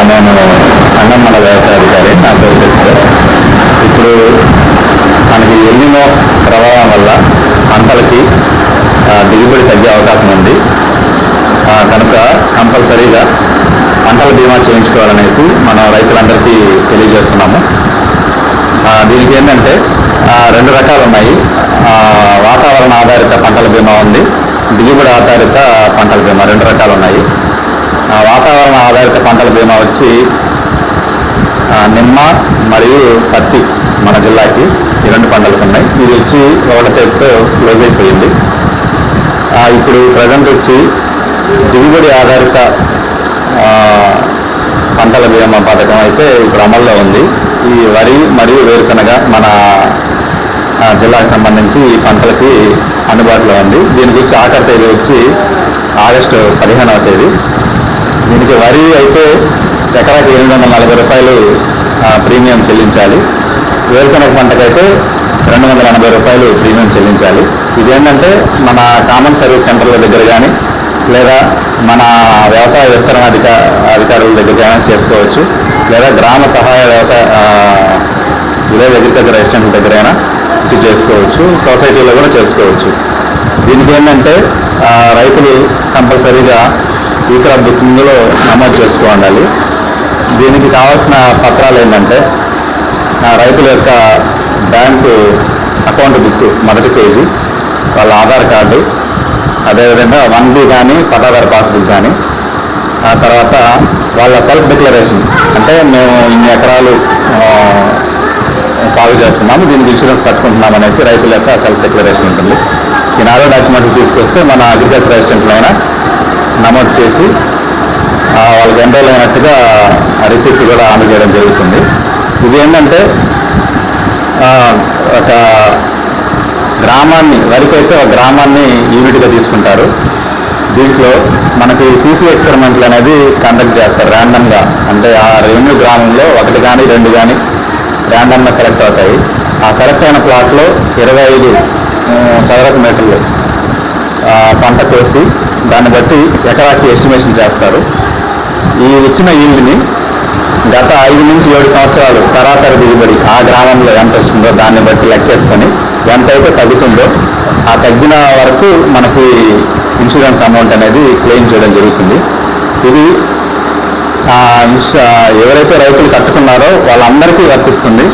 నేను సంఘం మండల వ్యవసాయ అధికారి. నా పేరు శశిధర్. ఇప్పుడు మనకి ఎల్నినో ప్రభావం వల్ల పంటలకి దిగుబడి తగ్గే అవకాశం ఉంది. కనుక కంపల్సరీగా పంటల బీమా చేయించుకోవాలనేసి మనం రైతులందరికీ తెలియజేస్తున్నాము. దీనికి ఏంటంటే రెండు రకాలు ఉన్నాయి. వాతావరణ ఆధారిత పంటల బీమా ఉంది, దిగుబడి ఆధారిత పంటల బీమా, రెండు రకాలు ఉన్నాయి. వాతావరణ ఆధారిత పంటల బీమా వచ్చి నిమ్మ మరియు పత్తి మన జిల్లాకి ఈ రెండు పంటలకు ఉన్నాయి. ఇది వచ్చి 1వ తేదీతో క్లోజ్ అయిపోయింది. ఇప్పుడు ప్రజెంట్ వచ్చి దిగుబడి ఆధారిత పంటల బీమా పథకం అయితే ఇప్పుడు అమల్లో ఉంది. ఈ వరి మరియు వేరుశనగ మన జిల్లాకు సంబంధించి ఈ పంటలకి అందుబాటులో ఉంది. దీనికి వచ్చి ఆఖరి తేదీ వచ్చి ఆగస్టు 15వ తేదీ. దీనికి వరి అయితే ఎకరాకి 840 రూపాయలు ప్రీమియం చెల్లించాలి. వేరుశనగ పంటకైతే 280 రూపాయలు ప్రీమియం చెల్లించాలి. ఇదేంటంటే మన కామన్ సర్వీస్ సెంటర్ల దగ్గర కానీ లేదా మన వ్యవసాయ విస్తరణ అధికారుల దగ్గర కానీ చేసుకోవచ్చు, లేదా గ్రామ సహాయ వ్యవసాయ విలేజ్ అగ్రికల్చర్ అసిస్టెంట్ల దగ్గరైనా ఇచ్చి చేసుకోవచ్చు, సొసైటీలో కూడా చేసుకోవచ్చు. దీనికి ఏంటంటే రైతులు కంపల్సరీగా ఈ క్రాప్ బుకింగ్లో నమోదు చేసుకోవాలి. దీనికి కావాల్సిన పత్రాలు ఏంటంటే రైతుల యొక్క బ్యాంకు అకౌంట్ బుక్ మొదటి పేజీ, వాళ్ళ ఆధార్ కార్డు, అదేవిధంగా 1B కానీ పట్టాదారు పాస్బుక్ కానీ, ఆ తర్వాత వాళ్ళ సెల్ఫ్ డిక్లరేషన్, అంటే మేము ఇన్ని ఎకరాలు సాగు చేస్తున్నాము, దీనికి ఇన్సూరెన్స్ కట్టుకుంటున్నాం అనేసి రైతుల యొక్క సెల్ఫ్ డిక్లరేషన్ ఉంటుంది. ఈ 4 డాక్యుమెంట్లు తీసుకొస్తే మన అగ్రికల్చర్ అసిస్టెంట్లైనా నమోదు చేసి వాళ్ళకి ఎన్రోల్ అయినట్టుగా రిసిప్ట్ కూడా అందజేయడం జరుగుతుంది. ఇది ఏంటంటే ఒక గ్రామాన్ని, వరకైతే ఒక గ్రామాన్ని యూనిట్గా తీసుకుంటారు. దీంట్లో మనకి సీసీ ఎక్స్పెరిమెంట్లు అనేది కండక్ట్ చేస్తారు ర్యాండమ్గా. అంటే ఆ రెవెన్యూ గ్రామంలో 1 కానీ 2 కానీ ర్యాండమ్గా సెలెక్ట్ అవుతాయి. ఆ సెలెక్ట్ అయిన ప్లాట్లో 25 చదరపు మీటర్లు పంట కోసి దాన్ని బట్టి ఎకరాకి ఎస్టిమేషన్ చేస్తారు. ఈ వచ్చిన ఈల్డ్ని గత 5 నుంచి 7 సంవత్సరాలు సరాసరి దిగుబడి ఆ గ్రామంలో ఎంత వస్తుందో దాన్ని బట్టి లెక్కేసుకొని ఎంతైతే తగ్గుతుందో ఆ తగ్గిన వరకు మనకి ఇన్సూరెన్స్ అమౌంట్ అనేది క్లెయిమ్ చేయడం జరుగుతుంది. ఇది ఎవరైతే రైతులు కట్టుకున్నారో వాళ్ళందరికీ వర్తిస్తుంది.